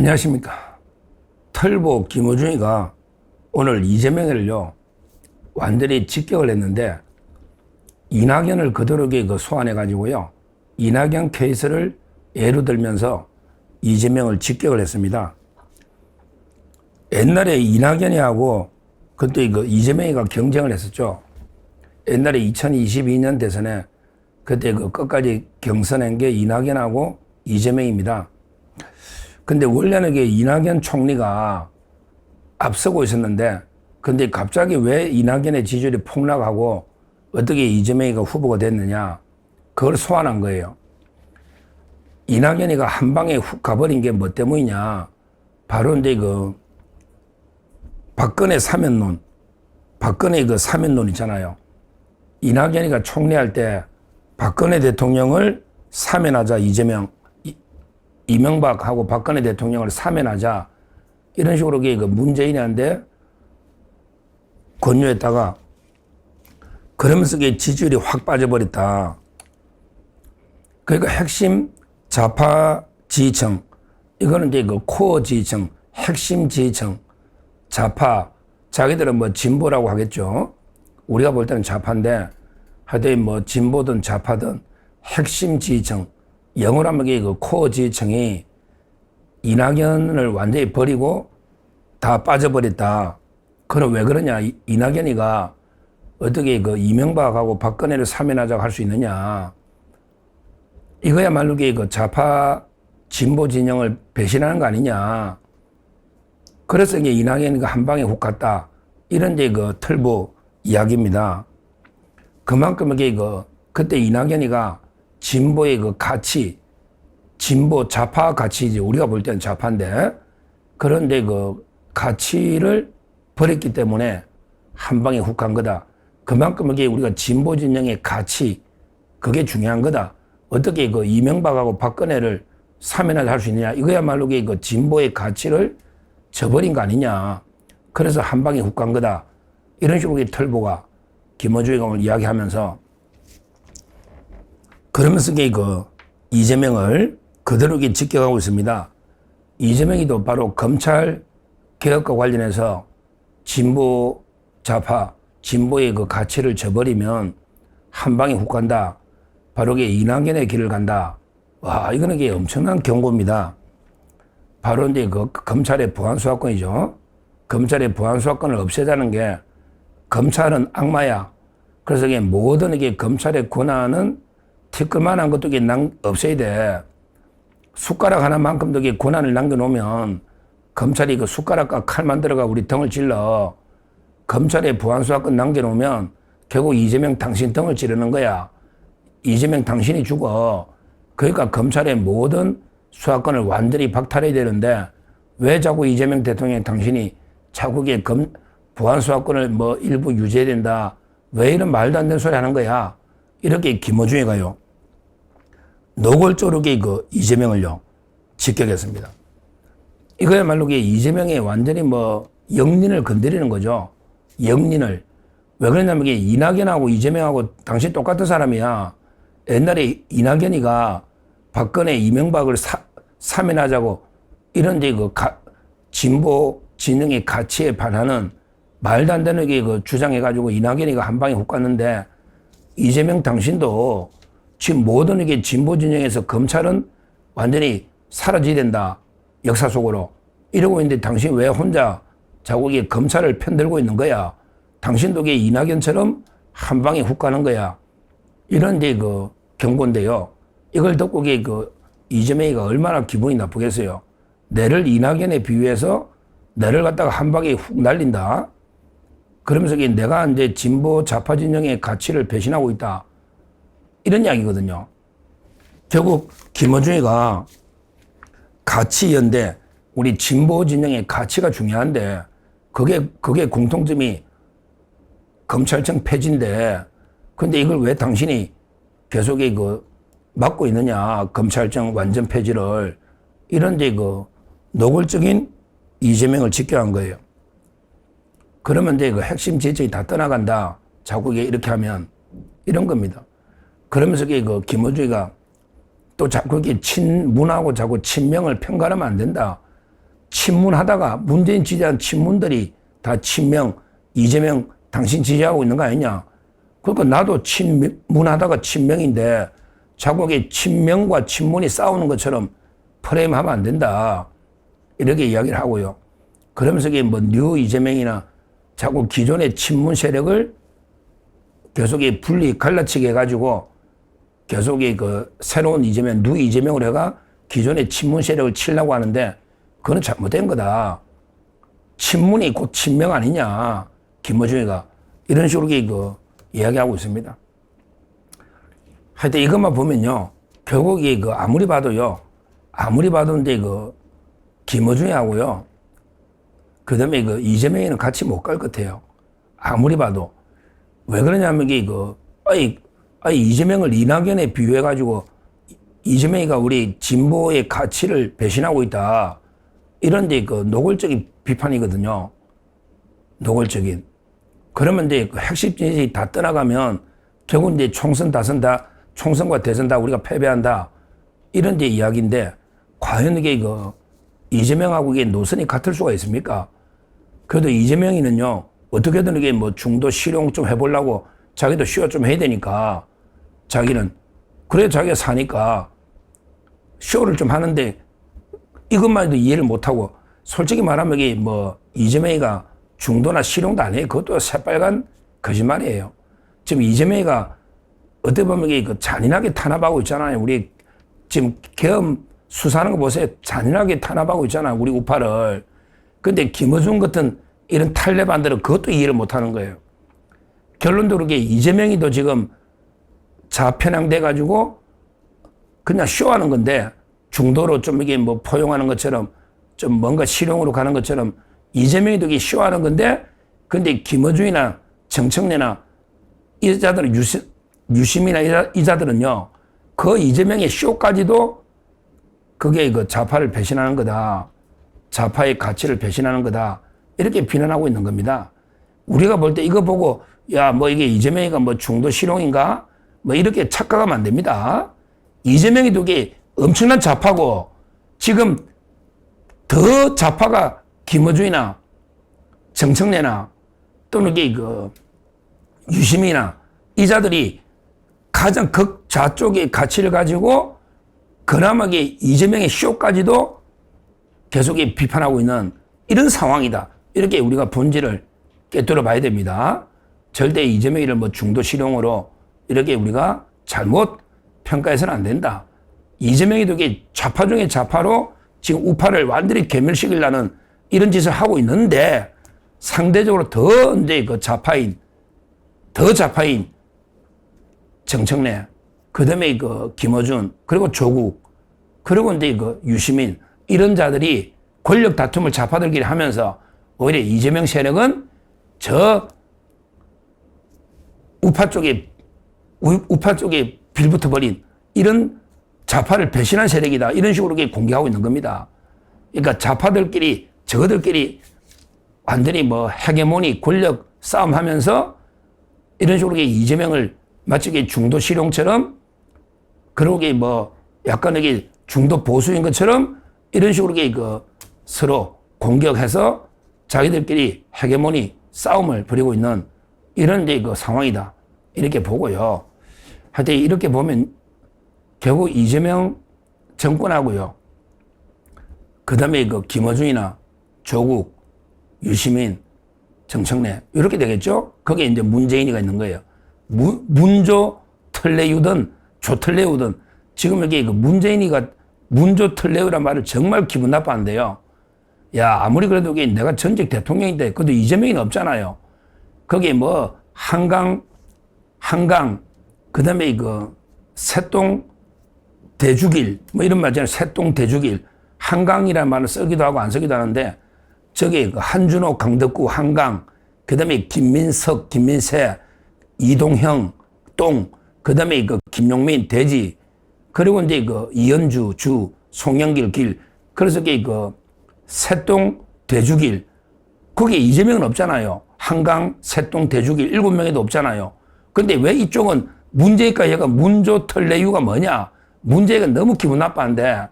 안녕하십니까. 털보 김어준이가 오늘 이재명을요 완전히 직격을 했는데, 이낙연을 그대로 소환해 가지고요 이낙연 케이스를 예로 들면서 이재명을 직격을 했습니다. 옛날에 이낙연이하고 그때 이재명이가 경쟁을 했었죠. 옛날에 2022년 대선에 그때 끝까지 경선한 게 이낙연하고 이재명입니다. 근데 원래는 이낙연 총리가 앞서고 있었는데, 근데 갑자기 왜 이낙연의 지지율이 폭락하고 어떻게 이재명이가 후보가 됐느냐, 그걸 소환한 거예요. 이낙연이가 한 방에 훅 가버린 게 뭐 때문이냐, 바로 이제 박근혜 사면론, 박근혜 사면론 있잖아요. 이낙연이가 총리할 때 박근혜 대통령을 사면하자, 이명박하고 박근혜 대통령을 사면하자, 이런 식으로 문재인한테 권유했다가, 그러면서 지지율이 확 빠져버렸다. 그러니까 핵심 좌파 지지층, 이거는 이제 코어 지지층, 핵심 지지층, 좌파, 자기들은 뭐 진보라고 하겠죠. 우리가 볼 때는 좌파인데, 하여튼 뭐 진보든 좌파든 핵심 지지층, 영어로 하면 코어 지지층이 이낙연을 완전히 버리고 다 빠져버렸다. 그럼 왜 그러냐? 이낙연이가 어떻게 이명박하고 박근혜를 사면하자고 할 수 있느냐? 이거야말로 좌파 진보 진영을 배신하는 거 아니냐? 그래서 이낙연이가 한 방에 훅 갔다. 이런 털보 이야기입니다. 그만큼 그때 이낙연이가 진보의 가치, 진보 좌파 가치이지, 우리가 볼 때는 좌파인데, 그런데 가치를 버렸기 때문에 한 방에 훅 간 거다. 그만큼 우리가 진보 진영의 가치, 그게 중요한 거다. 어떻게 이명박하고 박근혜를 사면하자 할 수 있느냐? 이거야말로 진보의 가치를 저버린 거 아니냐? 그래서 한 방에 훅 간 거다. 이런 식으로 털보가 김어준이가 오늘 이야기하면서, 그러면서 이재명을 그대로 직격하고 있습니다. 이재명이도 바로 검찰 개혁과 관련해서 진보 좌파, 진보의 가치를 저버리면 한 방에 훅 간다. 바로 이낙연의 길을 간다. 와, 이거는 엄청난 경고입니다. 바로 이제 검찰의 보안수사권이죠. 검찰의 보안수사권을 없애자는 게, 검찰은 악마야. 그래서 모든 검찰의 권한은 티끌만한 것도 없애야 돼. 숟가락 하나만큼도 권한을 남겨놓으면 검찰이 숟가락과 칼 만들어가 우리 등을 찔러. 검찰의 보안수사권 남겨놓으면 결국 이재명 당신 등을 찌르는 거야. 이재명 당신이 죽어. 그러니까 검찰의 모든 수사권을 완전히 박탈해야 되는데, 왜 자꾸 이재명 대통령 당신이 자꾸 보안수사권을 뭐 일부 유지해야 된다, 왜 이런 말도 안 되는 소리 하는 거야? 이렇게 김어준이가요 노골적으로 이재명을요 직격했습니다. 이거야말로 이재명이 완전히 영린을 건드리는 거죠. 영린을. 왜 그러냐면 이낙연하고 이재명하고 당신 똑같은 사람이야. 옛날에 이낙연이가 박근혜 이명박을 사면하자고 이런 진보 진영의 가치에 반하는 말도 안 되는 주장해가지고 이낙연이가 한 방에 훅 갔는데, 이재명 당신도 지금 모든 진보 진영에서 검찰은 완전히 사라져야 된다, 역사 속으로 이러고 있는데, 당신 왜 혼자 자꾸 검찰을 편들고 있는 거야? 당신도 이낙연처럼 한 방에 훅 가는 거야. 이런 경고인데요. 이걸 듣고 이재명이가 얼마나 기분이 나쁘겠어요. 내를 이낙연에 비유해서 내를 갖다가 한 방에 훅 날린다. 그러면서 내가 이제 진보 좌파 진영의 가치를 배신하고 있다, 이런 이야기거든요. 결국 김어준이가 가치 연대, 우리 진보 진영의 가치가 중요한데, 그게 공통점이 검찰청 폐지인데, 근데 이걸 왜 당신이 계속 막고 있느냐, 검찰청 완전 폐지를. 이런데 노골적인 이재명을 직격한 거예요. 그러면 이제 핵심 지지층이 다 떠나간다, 자꾸 이렇게 하면. 이런 겁니다. 그러면서 김어준이가 또 자꾸 문하고 자꾸 친명을 편가르면 안 된다. 친문하다가 문재인 지지한 친문들이 다 친명, 이재명 당신 지지하고 있는 거 아니냐. 그러니까 나도 친문하다가 친명인데 자꾸 이게 친명과 친문이 싸우는 것처럼 프레임하면 안 된다. 이렇게 이야기를 하고요. 그러면서 이게 뭐 뉴 이재명이나 자꾸 기존의 친문 세력을 계속 분리 갈라치게 해가지고 계속 그 새로운 이재명, 뉴 이재명으로 해가 기존의 친문 세력을 치려고 하는데 그건 잘못된 거다. 친문이 곧 친명 아니냐. 김어준이가 이런 식으로 그 이야기하고 있습니다. 하여튼 이것만 보면요. 결국 그 아무리 봐도요. 아무리 봐도 이제 그 김어준이하고요. 그 다음에 그 이재명이는 같이 못 갈 것 같아요. 아무리 봐도. 왜 그러냐면 이게 이재명을 이낙연에 비유해가지고 이재명이가 우리 진보의 가치를 배신하고 있다. 이런데 그 노골적인 비판이거든요. 노골적인. 그러면 이제 그 핵심 진실이 다 떠나가면 결국 이제 총선과 대선 다 우리가 패배한다. 이런 데 이야기인데 과연 이게 이재명하고 이게 노선이 같을 수가 있습니까? 그래도 이재명이는요, 어떻게든 이게 뭐 중도 실용 좀 해보려고 자기도 쇼 좀 해야 되니까 자기는. 그래 자기가 사니까 쇼를 좀 하는데 이것만 해도 이해를 못하고 솔직히 말하면 이게 뭐 이재명이가 중도나 실용도 안 해요. 그것도 새빨간 거짓말이에요. 지금 이재명이가 어떻게 보면 이게 잔인하게 탄압하고 있잖아요. 우리 지금 계엄 수사하는 거 보세요. 잔인하게 탄압하고 있잖아요. 우리 우파를. 근데 김어준 같은 이런 탈레반들은 그것도 이해를 못 하는 거예요. 결론적으로 이재명이도 지금 좌편향돼가지고 그냥 쇼하는 건데 중도로 좀 이게 뭐 포용하는 것처럼 좀 뭔가 실용으로 가는 것처럼 이재명이도 이게 쇼하는 건데 근데 김어준이나 정청래나 이자들은 유심이나 이자들은요 그 이재명의 쇼까지도 그게 그 좌파를 배신하는 거다. 좌파의 가치를 배신하는 거다. 이렇게 비난하고 있는 겁니다. 우리가 볼 때 이거 보고 야, 뭐 이게 이재명이가 뭐 중도 실용인가? 뭐 이렇게 착각하면 안 됩니다. 이재명이도 이게 엄청난 좌파고 지금 더 좌파가 김어준이나 정청래나 또는 이게 유심이나 이자들이 가장 극좌쪽의 가치를 가지고 그나마 이재명의 쇼까지도 계속 비판하고 있는 이런 상황이다. 이렇게 우리가 본질을 깨뜨려 봐야 됩니다. 절대 이재명이를 뭐 중도 실용으로 이렇게 우리가 잘못 평가해서는 안 된다. 이재명이도 이게 좌파 중에 좌파로 지금 우파를 완전히 괴멸시키려는 이런 짓을 하고 있는데 상대적으로 더 이제 더 좌파인 정청래, 그 다음에 김어준, 그리고 조국, 그리고 이제 유시민, 이런 자들이 권력 다툼을 좌파들끼리 하면서 오히려 이재명 세력은 저 우파 쪽에 빌붙어 버린 이런 좌파를 배신한 세력이다. 이런 식으로 공개하고 있는 겁니다. 그러니까 좌파들끼리, 저들끼리 완전히 뭐 헤게모니 권력 싸움 하면서 이런 식으로 이재명을 마치 중도 실용처럼 그러고 뭐 약간 중도 보수인 것처럼 이런 식으로 서로 공격해서 자기들끼리 헤게모니 싸움을 벌이고 있는 이런 상황이다. 이렇게 보고요. 하여튼 이렇게 보면 결국 이재명 정권하고요. 그 다음에 김어준이나 조국, 유시민, 정청래 이렇게 되겠죠. 거기에 이제 문재인이가 있는 거예요. 문조 털레유든 조털레유든 지금 여기 문재인이가 문조 털레유란 말을 정말 기분 나빠한대요. 야, 아무리 그래도 내가 전직 대통령인데 그래도 이재명이 없잖아요. 거기에 뭐 한강 그 다음에 새똥 대주길 뭐 이런 말 있잖아요. 새똥 대주길 한강이라는 말을 쓰기도 하고 안 쓰기도 하는데 저기 한준호 강덕구 한강 그 다음에 김민석 김민세 이동형 똥 그 다음에 김용민 대지 그리고 이제 이현주 주 송영길 길 그래서 새똥 대주길 거기에 이재명은 없잖아요. 한강 새똥 대주길 7명에도 없잖아요. 근데 왜 이쪽은 문재인과 얘가 문조 털레유가 뭐냐? 문재인가 너무 기분 나빠한데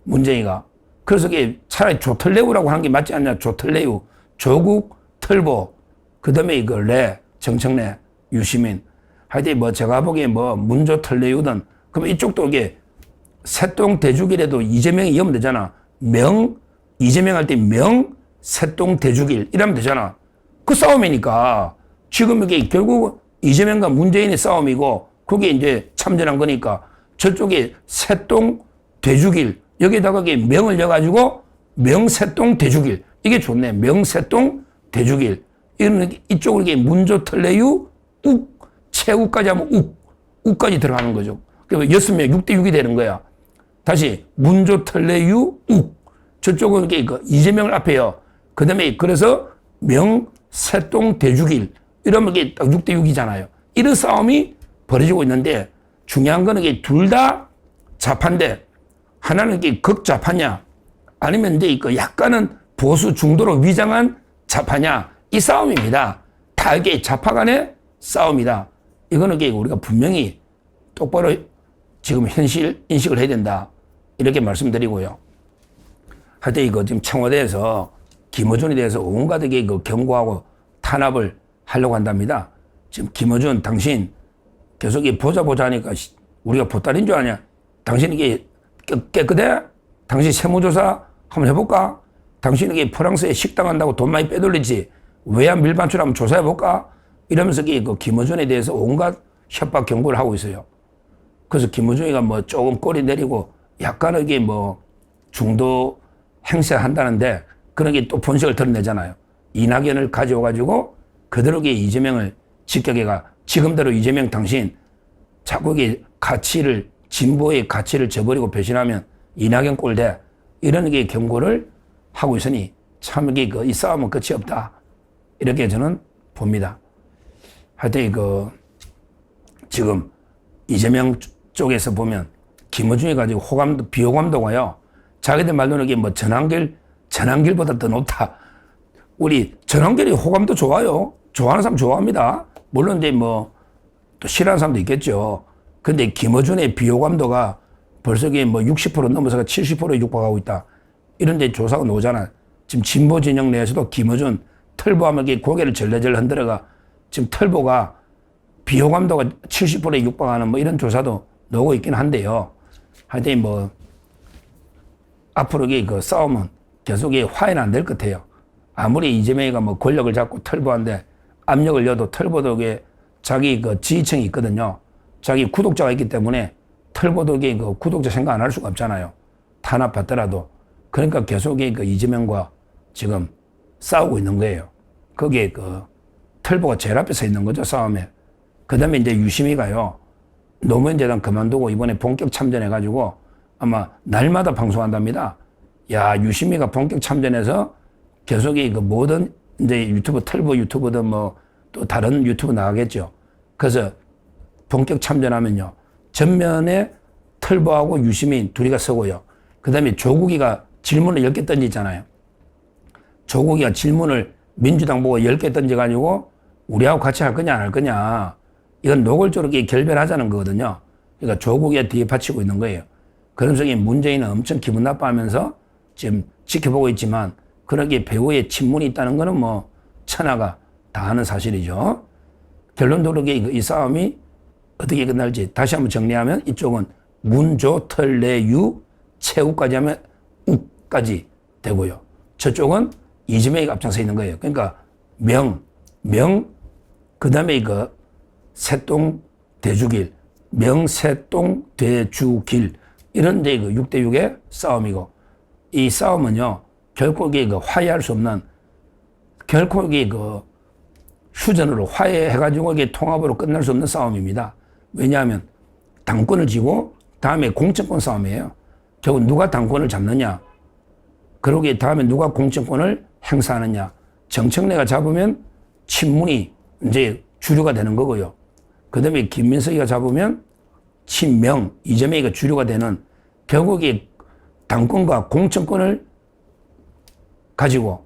문재인이가 그래서 이게 차라리 조털레우라고 하는 게 맞지 않냐. 조털레우, 조국, 털보, 그 다음에 이거 정청래, 유시민. 하여튼 뭐 제가 보기에 뭐 문조 털레우든 그러면 이쪽도 이게 새똥 대죽이라도 이재명이 이으면 되잖아. 이재명 할 때 새똥 대죽일 이러면 되잖아. 그 싸움이니까 지금 이게 결국 이재명과 문재인의 싸움이고 그게 이제 참전한 거니까 저쪽에 새똥 대죽일 여기에다가 명을 넣어가지고 명새똥 대죽일 이게 좋네. 명새똥 대죽일 이쪽으로 이게 문조 털레유 최우까지 하면 우까지 들어가는 거죠. 그러면 6명 6대6이 되는 거야. 다시 문조 털레유 저쪽은 이게 이재명을 앞에요. 그 다음에 그래서 명새똥 대죽일 이러면 이게 딱 6대6이잖아요. 이런 싸움이 벌어지고 있는데 중요한 거는 이게 둘 다 좌파인데 하나는 이게 극좌파냐 아니면 이제 이거 약간은 보수 중도로 위장한 좌파냐 이 싸움입니다. 다 이게 좌파 간의 싸움이다. 이거는 이게 우리가 분명히 똑바로 지금 현실 인식을 해야 된다. 이렇게 말씀드리고요. 하여튼 이거 지금 청와대에서 김어준에 대해서 온갖 게 경고하고 탄압을 하려고 한답니다. 지금 김어준 당신 계속 보자 하니까 우리가 보따리인 줄 아냐? 당신 이게 깨끗해? 당신 세무조사 한번 해볼까? 당신 이게 프랑스에 식당 한다고 돈 많이 빼돌리지? 외환 밀반출 한번 조사해볼까? 이러면서 김어준에 대해서 온갖 협박 경고를 하고 있어요. 그래서 김어준이가 뭐 조금 꼬리 내리고 약간은 이게 뭐 중도 행세한다는데 그런 게 또 본색을 드러내잖아요. 이낙연을 가져와가지고 그대로 이재명을 직격해가 지금대로 이재명 당신 자꾸 이게 가치를 진보의 가치를 저버리고 배신하면 이낙연 꼴대 이런 게 경고를 하고 있으니 참 이게 이 싸움은 끝이 없다. 이렇게 저는 봅니다. 하여튼 지금 이재명 쪽에서 보면 김어준이 가지고 비호감도가요. 자기들 말로는 이게 뭐 전환길보다 더 높다. 우리 전환길이 호감도 좋아요. 좋아하는 사람 좋아합니다. 물론 이제 뭐 또 싫어하는 사람도 있겠죠. 근데 김어준의 비호감도가 벌써 이게 뭐 60% 넘어서가 70%에 육박하고 있다. 이런 데 조사가 나오잖아. 지금 진보 진영 내에서도 김어준 털보하면 이게 고개를 절레절레 흔들어가 지금 털보가 비호감도가 70%에 육박하는 뭐 이런 조사도 나오고 있긴 한데요. 하여튼 뭐 앞으로 그 싸움은 계속 화해는 안 될 것 같아요. 아무리 이재명이가 뭐 권력을 잡고 털보한데 압력을 넣어도 털보도 자기 지지층이 있거든요. 자기 구독자가 있기 때문에 털보도 구독자 생각 안 할 수가 없잖아요. 탄압받더라도. 그러니까 계속 이재명과 지금 싸우고 있는 거예요. 거기에 털보가 제일 앞에 서 있는 거죠, 싸움에. 그 다음에 이제 유심히가요. 노무현재단 그만두고 이번에 본격 참전해가지고 아마 날마다 방송한답니다. 야, 유심히가 본격 참전해서 계속 모든 이제 유튜브, 털보 유튜브든 뭐 또 다른 유튜브 나가겠죠. 그래서 본격 참전하면요. 전면에 털보하고 유시민 둘이가 서고요. 그 다음에 조국이가 질문을 10개 던지잖아요. 조국이가 질문을 민주당 보고 10개 던져가지고 우리하고 같이 할 거냐 안 할 거냐. 이건 노골적으로 결별하자는 거거든요. 그러니까 조국이 뒤에 받치고 있는 거예요. 그러면서 문재인은 엄청 기분 나빠하면서 지금 지켜보고 있지만 그러기에 배우의 친문이 있다는 거는 뭐 천하가 다 아는 사실이죠. 결론적으로 이 싸움이 어떻게 끝날지 다시 한번 정리하면 이쪽은 문조, 털레유, 최우까지 하면 우까지 되고요. 저쪽은 이재명이 앞장서 있는 거예요. 그러니까 그 다음에 새똥 대죽일, 명새똥 대죽일 이런 이제 6대6의 싸움이고 이 싸움은요 결코 이게 화해할 수 없는 결코 이게 휴전으로 화해해가지고 이게 통합으로 끝날 수 없는 싸움입니다. 왜냐하면 당권을 쥐고 다음에 공천권 싸움이에요. 결국 누가 당권을 잡느냐. 그러기에 다음에 누가 공천권을 행사하느냐. 정청래가 잡으면 친문이 이제 주류가 되는 거고요. 그 다음에 김민석이가 잡으면 친명, 이재명이가 주류가 되는 결국에 당권과 공천권을 가지고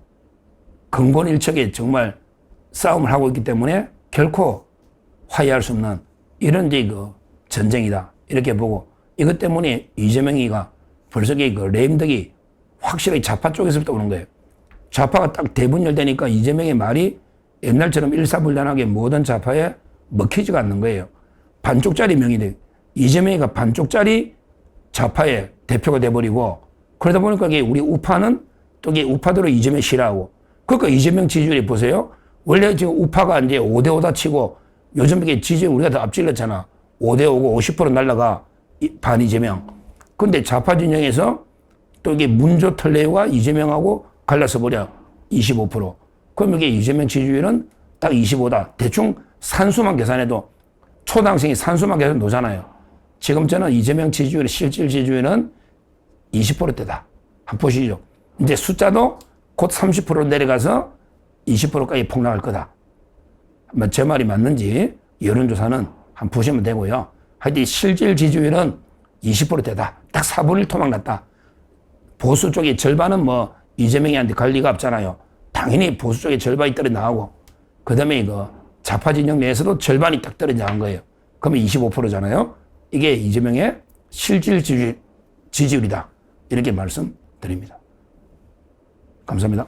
근본일척에 정말 싸움을 하고 있기 때문에 결코 화해할 수 없는 이런 이제 전쟁이다. 이렇게 보고 이것 때문에 이재명이가 벌써 레임덕이 확실하게 좌파 쪽에서부터 오는 거예요. 좌파가 딱 대분열되니까 이재명의 말이 옛날처럼 일사불란하게 모든 좌파에 먹히지가 않는 거예요. 반쪽짜리 명이 돼. 이재명이가 반쪽짜리 좌파의 대표가 돼버리고 그러다 보니까 이게 우리 우파는 또 이게 우파대로 이재명 싫어하고 그러니까 이재명 지지율이 보세요. 원래 지금 우파가 이제 5대5다 치고 요즘 이게 지지율 우리가 더 앞질렀잖아. 5대5고 50% 날라가 반 이재명. 근데 좌파 진영에서 또 이게 문조 털레와 이재명하고 갈라서 버려 25%. 그럼 이게 이재명 지지율은 딱 25다. 대충 산수만 계산해도 초등학생이 산수만 계산 놓잖아요. 지금 저는 이재명 지지율의 실질 지지율은 20%대다. 한번 보시죠. 이제 숫자도 곧 30% 내려가서 20%까지 폭락할 거다. 제 말이 맞는지 여론조사는 한번 보시면 되고요. 하여튼 실질 지지율은 20%대다. 딱 4분의 1 토막 났다. 보수 쪽의 절반은 뭐 이재명이한테 갈 리가 없잖아요. 당연히 보수 쪽의 절반이 떨어져 나가고 그 다음에 이거 좌파 진영 내에서도 절반이 딱 떨어져 나간 거예요. 그러면 25%잖아요. 이게 이재명의 실질 지지율이다. 이렇게 말씀드립니다. 감사합니다.